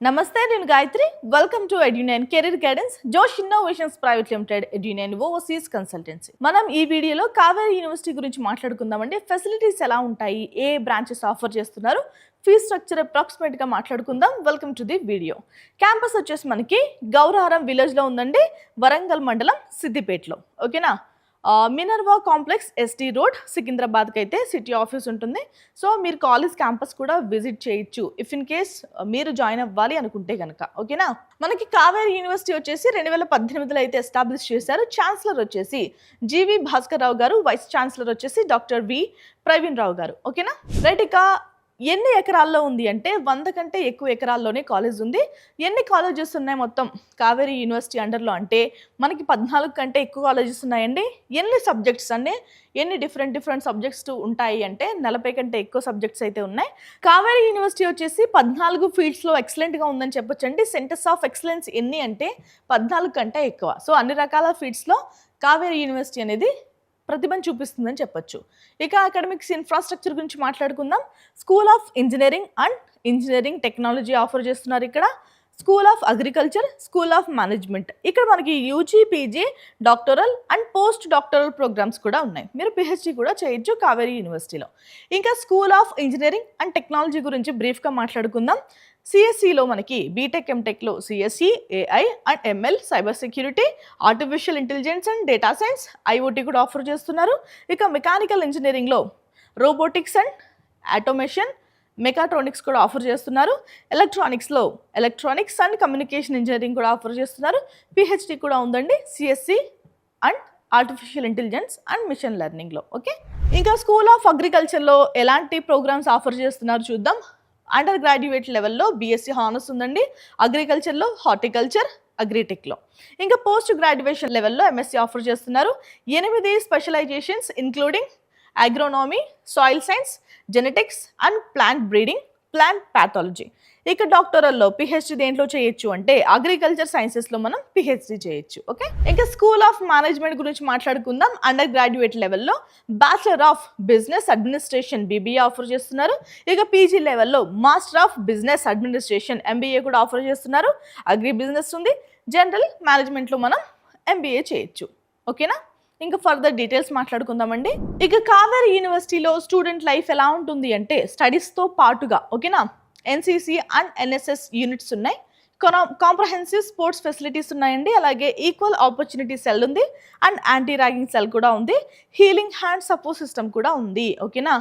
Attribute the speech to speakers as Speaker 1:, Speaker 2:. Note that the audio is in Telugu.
Speaker 1: నమస్తే నేను Gayatri welcome to Edunine career guidance Josh innovations private limited Edunine overseas consultancy. మనం ఈ వీడియోలో కావేరీ యూనివర్సిటీ గురించి మాట్లాడుకుందామండి. ఫెసిలిటీస్ ఎలా ఉంటాయి, ఏ బ్రాంచెస్ ఆఫర్ చేస్తున్నారు, ఫీ స్ట్రక్చర్ అప్రాక్సిమేట్ గా మాట్లాడుకుందాం. Welcome to the video. Campus వచ్చేసి మనకి గౌరవరం విలేజ్ లో ఉందండి, వరంగల్ మండలం సిద్దిపేటలో. ఓకేనా. మినర్వా కాంప్లెక్స్ ఎస్టీ రోడ్ సికింద్రాబాద్కి అయితే సిటీ ఆఫీస్ ఉంటుంది. సో మీరు కాలేజ్ క్యాంపస్ కూడా విజిట్ చేయొచ్చు ఇఫ్ ఇన్ కేస్ మీరు జాయిన్ అవ్వాలి అనుకుంటే కనుక. ఓకేనా. మనకి కావేరీ యూనివర్సిటీ వచ్చేసి 2018లో అయితే ఎస్టాబ్లిష్ చేశారు. ఛాన్సలర్ వచ్చేసి జీవి భాస్కర్ రావు గారు, వైస్ ఛాన్సలర్ వచ్చేసి డాక్టర్ వి ప్రవీణ్ రావు గారు. ఓకేనా. రైట్. ఇక ఎన్ని ఎకరాల్లో ఉంది అంటే 100 కంటే ఎక్కువ ఎకరాల్లోనే కాలేజ్ ఉంది. ఎన్ని కాలేజెస్ ఉన్నాయి మొత్తం కావేరీ యూనివర్సిటీ అండర్లో అంటే మనకి 14 కంటే ఎక్కువ కాలేజెస్ ఉన్నాయండి. ఎన్ని సబ్జెక్ట్స్ అంటే ఎన్ని డిఫరెంట్ సబ్జెక్ట్స్ ఉంటాయి అంటే 40 కంటే ఎక్కువ సబ్జెక్ట్స్ అయితే ఉన్నాయి. కావేరీ యూనివర్సిటీ వచ్చేసి 14 ఫీల్డ్స్లో ఎక్సలెంట్గా ఉందని చెప్పొచ్చండి. సెంటర్స్ ఆఫ్ ఎక్సలెన్స్ ఎన్ని అంటే 14 కంటే ఎక్కువ. సో అన్ని రకాల ఫీల్డ్స్లో కావేరీ యూనివర్సిటీ అనేది ప్రతిభను చూపిస్తుందని చెప్పొచ్చు. ఇక అకాడమిక్స్ ఇన్ఫ్రాస్ట్రక్చర్ గురించి మాట్లాడుకుందాం. School of engineering and engineering technology offer చేస్తున్నారు ఇక్కడ. School of agriculture, school of management. ఇక్కడ మనకి UG, PG, doctoral and post doctoral programmes కూడా ఉన్నాయి. మీరు పిహెచ్డి కూడా చేయొచ్చు కావేరీ యూనివర్సిటీలో. ఇంకా school of engineering and technology గురించి బ్రీఫ్గా మాట్లాడుకుందాం. సిఎస్సిలో మనకి బీటెక్ ఎంటెక్లో CSE, AI and ML, cyber security, artificial intelligence and data science, IoT కూడా ఆఫర్ చేస్తున్నారు. ఇక మెకానికల్ ఇంజనీరింగ్లో రోబోటిక్స్ అండ్ ఆటోమేషన్, మెకాట్రానిక్స్ కూడా ఆఫర్ చేస్తున్నారు. ఎలక్ట్రానిక్స్లో ఎలక్ట్రానిక్స్ అండ్ కమ్యూనికేషన్ ఇంజనీరింగ్ కూడా ఆఫర్ చేస్తున్నారు. పిహెచ్డి కూడా ఉందండి CSE and artificial intelligence and machine లెర్నింగ్లో. ఓకే. ఇంకా స్కూల్ ఆఫ్ అగ్రికల్చర్లో ఎలాంటి ప్రోగ్రామ్స్ ఆఫర్ చేస్తున్నారు చూద్దాం. అండర్ గ్రాడ్యుయేట్ లెవెల్లో బీఎస్సీ హానర్స్ ఉందండి అగ్రికల్చర్లో, హార్టికల్చర్, అగ్రిటెక్లో. ఇంకా పోస్ట్ గ్రాడ్యుయేషన్ లెవెల్లో ఎంఎస్సీ ఆఫర్ చేస్తున్నారు. 8 specialisations including agronomy, soil science, genetics and plant breeding, plant pathology. ఇక డాక్టరల్లో పిహెచ్డి దేంట్లో చేయొచ్చు అంటే అగ్రికల్చర్ సైన్సెస్లో మనం పిహెచ్డి చేయొచ్చు. ఓకే. ఇంకా స్కూల్ ఆఫ్ మేనేజ్మెంట్ గురించి మాట్లాడుకుందాం. అండర్ గ్రాడ్యుయేట్ లెవెల్లో bachelor of business administration BBA offer చేస్తున్నారు. ఇక పీజీ లెవెల్లో master of business administration MBA కూడా ఆఫర్ చేస్తున్నారు. అగ్రి బిజినెస్ ఉంది. జనరల్ మేనేజ్మెంట్లో మనం ఎంబీఏ చేయొచ్చు. ఓకేనా. ఇంకా ఫర్దర్ డీటెయిల్స్ మాట్లాడుకుందామండి. ఇక కావేరీ యూనివర్సిటీలో స్టూడెంట్ లైఫ్ ఎలా ఉంటుంది అంటే స్టడీస్తో పాటుగా ఓకేనా ఎన్సీసీ అండ్ ఎన్ఎస్ఎస్ యూనిట్స్ ఉన్నాయి. కాంప్రహెన్సివ్ స్పోర్ట్స్ ఫెసిలిటీస్ ఉన్నాయండి. అలాగే ఈక్వల్ ఆపర్చునిటీ సెల్ ఉంది అండ్ యాంటీ ర్యాగింగ్ సెల్ కూడా ఉంది. హీలింగ్ హ్యాండ్ సపోర్ట్ సిస్టమ్ కూడా ఉంది. ఓకేనా.